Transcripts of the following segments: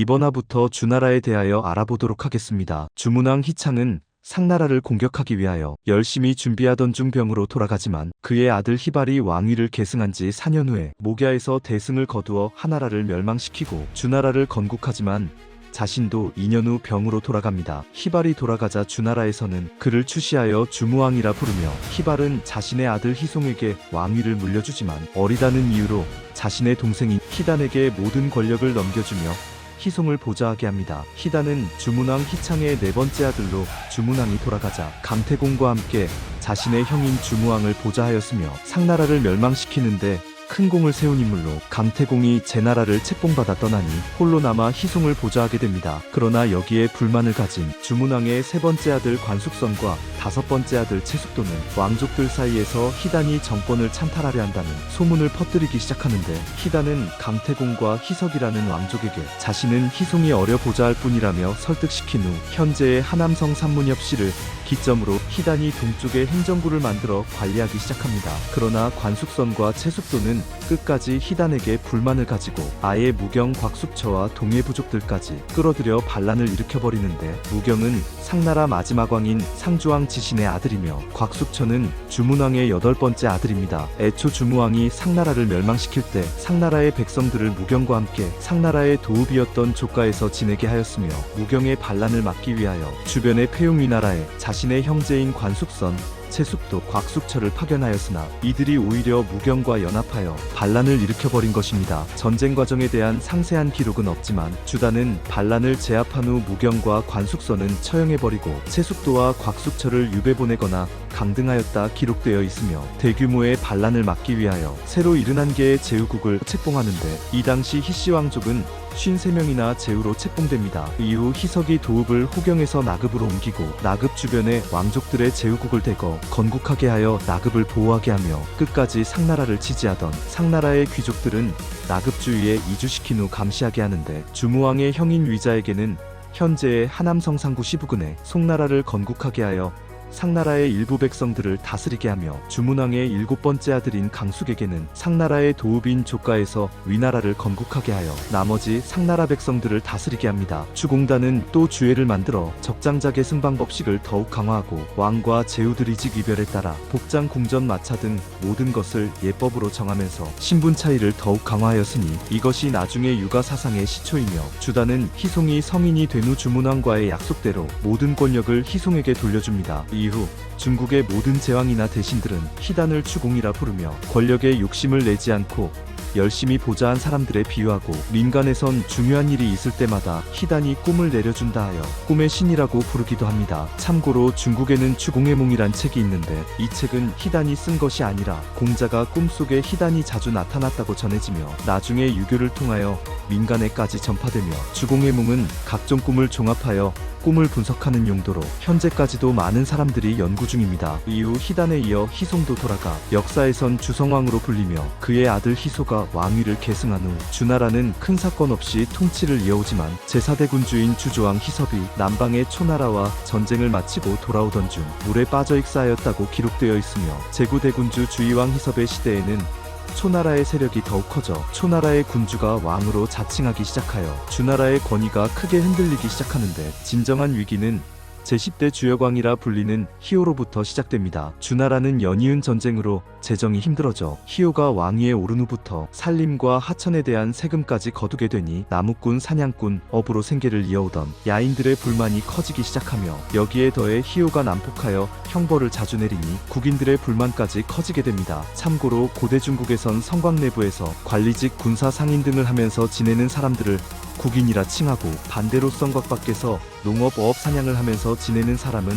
이번 화부터 주나라에 대하여 알아보도록 하겠습니다. 주문왕 희창은 상나라를 공격하기 위하여 열심히 준비하던 중 병으로 돌아가지만 그의 아들 희발이 왕위를 계승한 지 4년 후에 목야에서 대승을 거두어 하나라를 멸망시키고 주나라를 건국하지만 자신도 2년 후 병으로 돌아갑니다. 희발이 돌아가자 주나라에서는 그를 추시하여 주무왕이라 부르며 희발은 자신의 아들 희송에게 왕위를 물려주지만 어리다는 이유로 자신의 동생인 희단에게 모든 권력을 넘겨주며 희송을 보좌하게 합니다. 희단은 주문왕 희창의 네 번째 아들로 주문왕이 돌아가자 강태공과 함께 자신의 형인 주무왕을 보좌하였으며 상나라를 멸망시키는데 큰 공을 세운 인물로 강태공이 제나라를 책봉받아 떠나니 홀로 남아 희송을 보좌하게 됩니다. 그러나 여기에 불만을 가진 주문왕의 세 번째 아들 관숙선과 다섯 번째 아들 채숙도는 왕족들 사이에서 희단이 정권을 찬탈하려 한다는 소문을 퍼뜨리기 시작하는데 희단은 강태공과 희석이라는 왕족에게 자신은 희송이 어려 보좌할 뿐이라며 설득시킨 후 현재의 하남성 산문협시를 기점으로 희단이 동쪽에 행정구를 만들어 관리하기 시작합니다. 그러나 관숙선과 채숙도는 끝까지 희단에게 불만을 가지고 아예 무경 곽숙처와 동해 부족들까지 끌어들여 반란을 일으켜버리는데 무경은 상나라 마지막 왕인 상주왕 지신의 아들이며 곽숙처는 주문왕의 8번째 아들입니다. 애초 주무왕이 상나라를 멸망시킬 때 상나라의 백성들을 무경과 함께 상나라의 도읍이었던 조가에서 지내게 하였으며 무경의 반란을 막기 위하여 주변의 폐용위나라에 자신의 형제인 관숙선, 채숙도, 곽숙처를 파견하였으나 이들이 오히려 무경과 연합하여 반란을 일으켜버린 것입니다. 전쟁 과정에 대한 상세한 기록은 없지만 주단은 반란을 제압한 후 무경과 관숙선은 처형해버리고 채숙도와 곽숙처를 유배 보내거나 강등하였다 기록되어 있으며 대규모의 반란을 막기 위하여 새로 71개의 제후국을 책봉하는데 이 당시 희씨 왕족은 53명이나 제후로 책봉됩니다. 이후 희석이 도읍을 호경에서 나급으로 옮기고 나급 주변에 왕족들의 제후국을 대거 건국하게 하여 나급을 보호하게 하며 끝까지 상나라를 지지하던 상나라의 귀족들은 나급 주위에 이주시킨 후 감시하게 하는데 주무왕의 형인 위자에게는 현재의 하남성 상구 시부근에 송나라를 건국하게 하여 상나라의 일부 백성들을 다스리게 하며 주문왕의 7번째 아들인 강숙에게는 상나라의 도읍인 조가에서 위나라를 건국하게 하여 나머지 상나라 백성들을 다스리게 합니다. 주공단은 또 주회를 만들어 적장자계 승방 법식을 더욱 강화하고 왕과 제후들의 직 이별에 따라 복장 공전 마차 등 모든 것을 예법으로 정하면서 신분 차이를 더욱 강화하였으니 이것이 나중에 유가 사상의 시초이며 주단은 희송이 성인이 된 후 주문왕과의 약속대로 모든 권력을 희송에게 돌려줍니다. 이후 중국의 모든 제왕이나 대신들은 희단을 추공이라 부르며 권력에 욕심을 내지 않고 열심히 보좌한 사람들에 비유하고 민간에선 중요한 일이 있을 때마다 희단이 꿈을 내려준다 하여 꿈의 신이라고 부르기도 합니다. 참고로 중국에는 추공해몽이란 책이 있는데 이 책은 희단이 쓴 것이 아니라 공자가 꿈속에 희단이 자주 나타났다고 전해지며 나중에 유교를 통하여 민간에까지 전파되며 추공해몽은 각종 꿈을 종합하여 꿈을 분석하는 용도로 현재까지도 많은 사람들이 연구 중입니다. 이후 희단에 이어 희송도 돌아가 역사에선 주성왕으로 불리며 그의 아들 희소가 왕위를 계승한 후 주나라는 큰 사건 없이 통치를 이어오지만 제4대 군주인 주조왕 희섭이 남방의 초나라와 전쟁을 마치고 돌아오던 중 물에 빠져 익사하였다고 기록되어 있으며 제9대군주 주의왕 희섭의 시대에는 초나라의 세력이 더욱 커져 초나라의 군주가 왕으로 자칭하기 시작하여 주나라의 권위가 크게 흔들리기 시작하는데 진정한 위기는 제10대 주역왕이라 불리는 희호로부터 시작됩니다. 주나라는 연이은 전쟁으로 재정이 힘들어져 희호가 왕위에 오른 후부터 산림과 하천에 대한 세금까지 거두게 되니 나무꾼, 사냥꾼, 업으로 생계를 이어오던 야인들의 불만이 커지기 시작하며 여기에 더해 희호가 난폭하여 형벌을 자주 내리니 국인들의 불만까지 커지게 됩니다. 참고로 고대 중국에선 성곽 내부에서 관리직, 군사 상인 등을 하면서 지내는 사람들을 국인이라 칭하고 반대로 성곽 밖에서 농업, 어업, 사냥을 하면서 지내는 사람은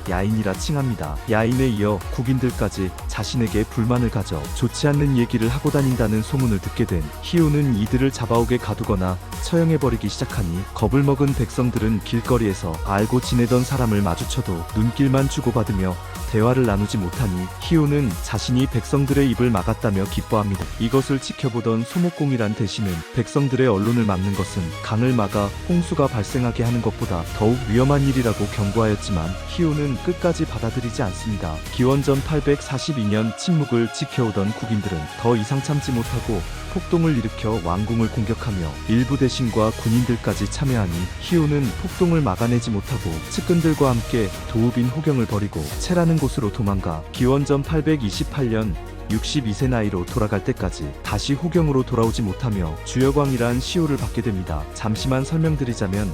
야인이라 칭합니다. 야인에 이어 국인들까지 자신에게 불만을 가져 좋지 않는 얘기를 하고 다닌다는 소문을 듣게 된 희호는 이들을 잡아오게 가두거나 처형해버리기 시작하니 겁을 먹은 백성들은 길거리에서 알고 지내던 사람을 마주쳐도 눈길만 주고받으며 대화를 나누지 못하니 희호는 자신이 백성들의 입을 막았다며 기뻐합니다. 이것을 지켜보던 소목공이란 대신은 백성들의 언론을 막는 것은 강을 막아 홍수가 발생하게 하는 것보다 더욱 위험한 일이라고 경고하였지만 희호는 시호는 끝까지 받아들이지 않습니다. 기원전 842년 침묵을 지켜오던 국인들은 더 이상 참지 못하고 폭동을 일으켜 왕궁을 공격하며 일부 대신과 군인들까지 참여하니 희호는 폭동을 막아내지 못하고 측근들과 함께 도우빈 호경을 버리고 채라는 곳으로 도망가 기원전 828년 62세 나이로 돌아갈 때까지 다시 호경으로 돌아오지 못하며 주여광이란 시호를 받게 됩니다. 잠시만 설명드리자면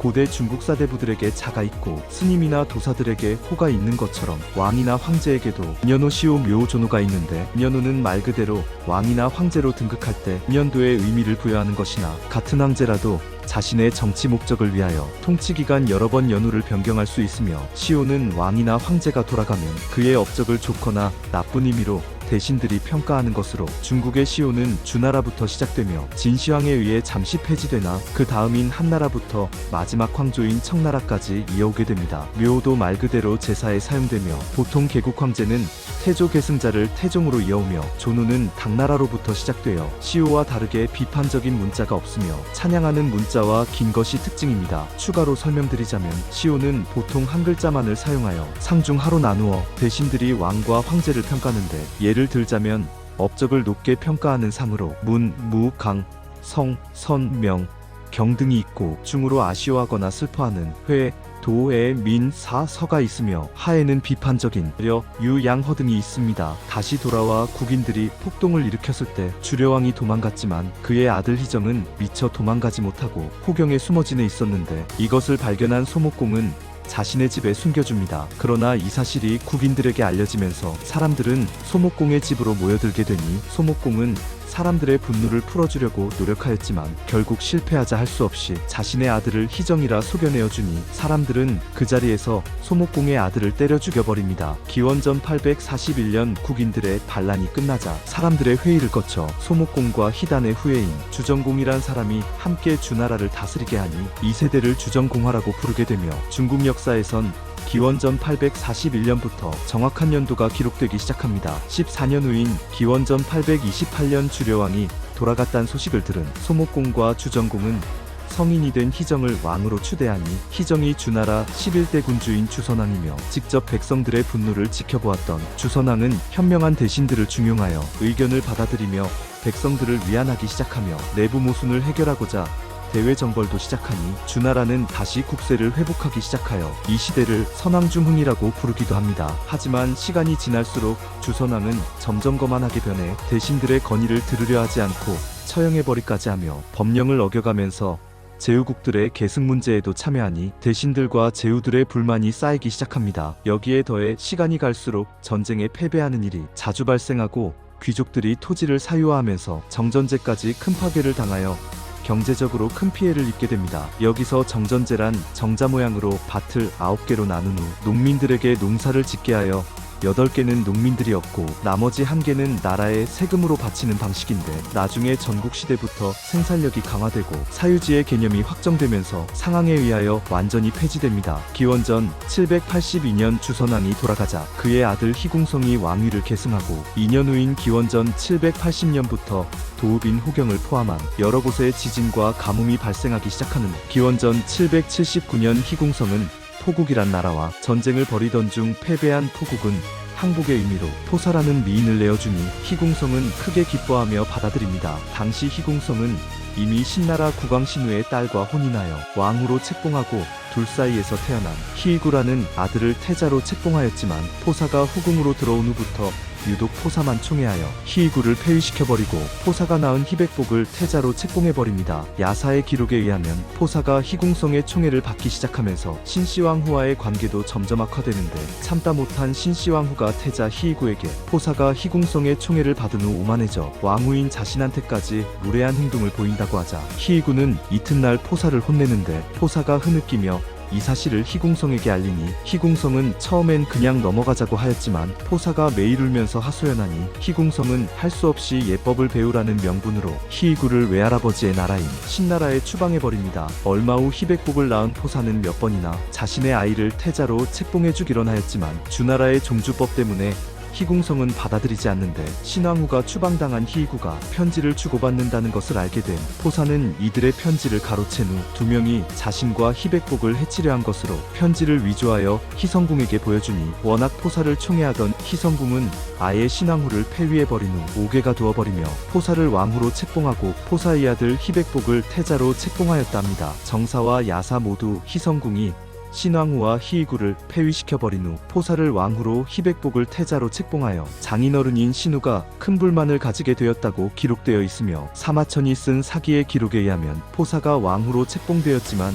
고대 중국 사대부들에게 자가 있고 스님이나 도사들에게 호가 있는 것처럼 왕이나 황제에게도 인연호 시호 묘조노가 있는데 인연호는 말 그대로 왕이나 황제로 등극할 때 인연도의 의미를 부여하는 것이나 같은 황제라도 자신의 정치 목적을 위하여 통치기간 여러 번 연호를 변경할 수 있으며 시호는 왕이나 황제가 돌아가면 그의 업적을 좋거나 나쁜 의미로 대신들이 평가하는 것으로 중국의 시호는 주나라부터 시작되며 진시황에 의해 잠시 폐지되나 그 다음인 한나라부터 마지막 황조인 청나라까지 이어오게 됩니다. 묘도 말 그대로 제사에 사용되며 보통 개국 황제는 태조 계승자를 태종으로 이어오며 조노는 당나라로부터 시작되어 시호와 다르게 비판적인 문자가 없으며 찬양하는 문자와 긴 것이 특징입니다. 추가로 설명드리자면 시호는 보통 한 글자만을 사용하여 상중하로 나누어 대신들이 왕과 황제를 평가하는데 예를 들자면 업적을 높게 평가하는 상으로 문, 무, 강, 성, 선, 명, 경 등이 있고 중으로 아쉬워하거나 슬퍼하는 회, 도, 에, 민, 사, 서가 있으며 하에는 비판적인 려, 유, 양, 허 등이 있습니다. 다시 돌아와 국인들이 폭동을 일으켰을 때 주려왕이 도망갔지만 그의 아들 희정은 미처 도망가지 못하고 호경에 숨어 지내 있었는데 이것을 발견한 소목공은 자신의 집에 숨겨줍니다. 그러나 이 사실이 국인들에게 알려지면서 사람들은 소목공의 집으로 모여들게 되니 소목공은 사람들의 분노를 풀어주려고 노력하였지만 결국 실패하자 할 수 없이 자신의 아들을 희정이라 속여내어주니 사람들은 그 자리에서 소목공의 아들을 때려 죽여버립니다. 기원전 841년 국인들의 반란이 끝나자 사람들의 회의를 거쳐 소목공과 희단의 후예인 주정공이란 사람이 함께 주나라를 다스리게 하니 이 세대를 주정공화라고 부르게 되며 중국 역사에선 기원전 841년부터 정확한 연도가 기록되기 시작합니다. 14년 후인 기원전 828년 주려왕이 돌아갔다는 소식을 들은 소목공과 주정공은 성인이 된 희정을 왕으로 추대하니 희정이 주나라 11대 군주인 주선왕이며 직접 백성들의 분노를 지켜보았던 주선왕은 현명한 대신들을 중용하여 의견을 받아들이며 백성들을 위안하기 시작하며 내부 모순을 해결하고자 대외정벌도 시작하니 주나라는 다시 국세를 회복하기 시작하여 이 시대를 선왕중흥이라고 부르기도 합니다. 하지만 시간이 지날수록 주선왕은 점점 거만하게 변해 대신들의 건의를 들으려 하지 않고 처형해버리까지 하며 법령을 어겨가면서 제후국들의 계승 문제에도 참여하니 대신들과 제후들의 불만이 쌓이기 시작합니다. 여기에 더해 시간이 갈수록 전쟁에 패배하는 일이 자주 발생하고 귀족들이 토지를 사유화하면서 정전제까지 큰 파괴를 당하여 경제적으로 큰 피해를 입게 됩니다. 여기서 정전제란 정자 모양으로 밭을 9개로 나눈 후 농민들에게 농사를 짓게 하여 8개는 농민들이었고 나머지 1개는 나라에 세금으로 바치는 방식인데 나중에 전국시대부터 생산력이 강화되고 사유지의 개념이 확정되면서 상황에 의하여 완전히 폐지됩니다. 기원전 782년 주선왕이 돌아가자 그의 아들 희궁성이 왕위를 계승하고 2년 후인 기원전 780년부터 도읍인 호경을 포함한 여러 곳에 지진과 가뭄이 발생하기 시작하는 기원전 779년 희궁성은 포국이란 나라와 전쟁을 벌이던 중 패배한 포국은 항복의 의미로 토사라는 미인을 내어주니 희궁성은 크게 기뻐하며 받아들입니다. 당시 희궁성은 이미 신나라 국왕신우의 딸과 혼인하여 왕후로 책봉하고 둘 사이에서 태어난 희구라는 아들을 태자로 책봉하였지만 포사가 후궁으로 들어온 후부터 유독 포사만 총애하여 희구를 폐위시켜버리고 포사가 낳은 희백복을 태자로 책봉해버립니다. 야사의 기록에 의하면 포사가 희궁성의 총애를 받기 시작하면서 신씨왕후와의 관계도 점점 악화되는데 참다 못한 신씨왕후가 태자 희구에게 포사가 희궁성의 총애를 받은 후 오만해져 왕후인 자신한테까지 무례한 행동을 보인다고 하자 희구는 이튿날 포사를 혼내는데 포사가 흐느끼며 이 사실을 희궁성에게 알리니 희궁성은 처음엔 그냥 넘어가자고 하였지만 포사가 매일 울면서 하소연하니 희궁성은 할 수 없이 예법을 배우라는 명분으로 희구를 외할아버지의 나라인 신나라에 추방해버립니다. 얼마 후 희백복을 낳은 포사는 몇 번이나 자신의 아이를 태자로 책봉해주기론 하였지만 주나라의 종주법 때문에 희궁성은 받아들이지 않는데 신왕후가 추방당한 희구가 편지를 주고받는다는 것을 알게 된 포사는 이들의 편지를 가로챈 후 두 명이 자신과 희백복을 해치려 한 것으로 편지를 위조하여 희성궁에게 보여주니 워낙 포사를 총애하던 희성궁은 아예 신왕후를 폐위해버린 후 옥외가 두어버리며 포사를 왕후로 책봉하고 포사의 아들 희백복을 태자로 책봉하였다 합니다. 정사와 야사 모두 희성궁이 신왕후와 희구를 폐위시켜버린 후 포사를 왕후로 희백복을 태자로 책봉하여 장인어른인 신우가 큰 불만을 가지게 되었다고 기록되어 있으며 사마천이 쓴 사기의 기록에 의하면 포사가 왕후로 책봉되었지만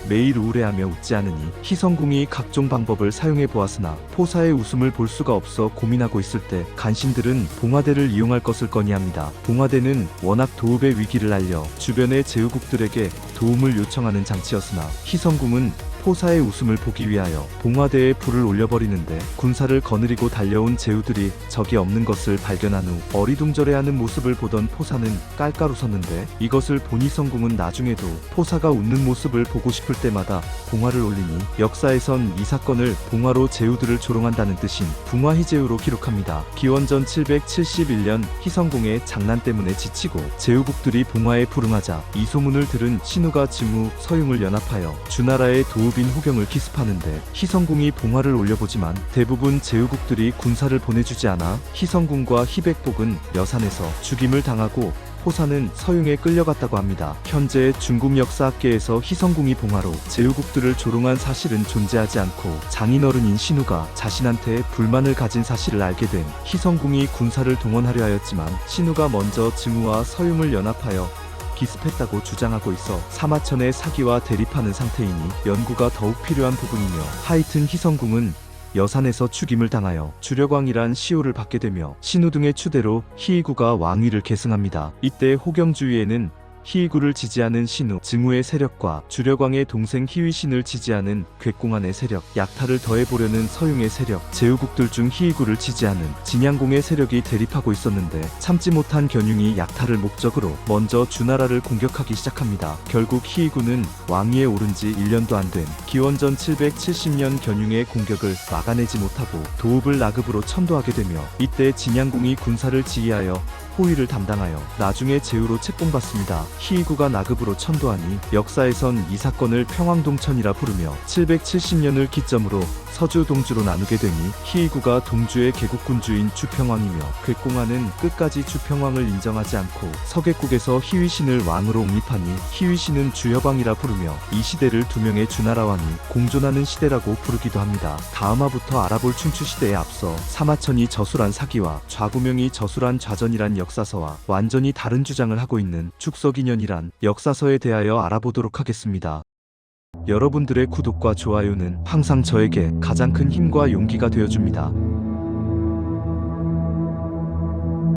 매일 우울해하며 웃지 않으니 희성궁이 각종 방법을 사용해 보았으나 포사의 웃음을 볼 수가 없어 고민하고 있을 때 간신들은 봉화대를 이용할 것을 건의합니다. 봉화대는 워낙 도읍의 위기를 알려 주변의 제후국들에게 도움을 요청하는 장치였으나 희성궁은 포사의 웃음을 보기 위하여 봉화대에 불을 올려버리는데 군사를 거느리고 달려온 제후들이 적이 없는 것을 발견한 후 어리둥절해하는 모습을 보던 포사는 깔깔 웃었는데 이것을 본 희성궁은 나중에도 포사가 웃는 모습을 보고 싶을 때마다 봉화를 올리니 역사에선 이 사건을 봉화로 제후들을 조롱한다는 뜻인 붕화희제후로 기록합니다. 기원전 771년 희성궁의 장난 때문에 지치고 제후국들이 봉화에 불응하자 이 소문을 들은 신우가 증후 서융을 연합하여 주나라의 도읍인 호경을 기습하는데 희성궁이 봉화를 올려보지만 대부분 제후국들이 군사를 보내주지 않아 희성궁과 희백복은 여산에서 죽임을 당하고 포사는 서융에 끌려갔다고 합니다. 현재 중국 역사학계에서 희성궁이 봉화로 제후국들을 조롱한 사실은 존재하지 않고 장인어른인 신우가 자신한테 불만을 가진 사실을 알게 된 희성궁이 군사를 동원하려 하였지만 신우가 먼저 증후와 서융을 연합하여 기습했다고 주장하고 있어 사마천의 사기와 대립하는 상태이니 연구가 더욱 필요한 부분이며 하여튼 희성궁은 여산에서 죽임을 당하여 주려광이란 시호를 받게 되며 신우 등의 추대로 희구가 왕위를 계승합니다. 이때 호경 주위에는 희구를 지지하는 신우, 증후의 세력과 주려광의 동생 희위신을 지지하는 괴공안의 세력, 약탈을 더해보려는 서융의 세력, 제후국들 중 희구를 지지하는 진양공의 세력이 대립하고 있었는데 참지 못한 견융이 약탈을 목적으로 먼저 주나라를 공격하기 시작합니다. 결국 희구는 왕위에 오른 지 1년도 안 된 기원전 770년 견융의 공격을 막아내지 못하고 도읍을 나급으로 천도하게 되며 이때 진양공이 군사를 지휘하여 호위를 담당하여 나중에 제후로 책봉받습니다. 희구가 나급으로 천도하니 역사에선 이 사건을 평왕동천이라 부르며 770년을 기점으로 서주 동주로 나누게 되니 희구가 동주의 개국군주인 주평왕이며 괴공안은 끝까지 주평왕을 인정하지 않고 서계국에서 희위신을 왕으로 옹립하니 희위신은 주여방이라 부르며 이 시대를 두 명의 주나라왕이 공존하는 시대라고 부르기도 합니다. 다음화부터 알아볼 춘추시대에 앞서 사마천이 저술한 사기와 좌구명이 저술한 좌전이란 역사서와 완전히 다른 주장을 하고 있는 축서기년이란 역사서에 대하여 알아보도록 하겠습니다. 여러분들의 구독과 좋아요는 항상 저에게 가장 큰 힘과 용기가 되어줍니다.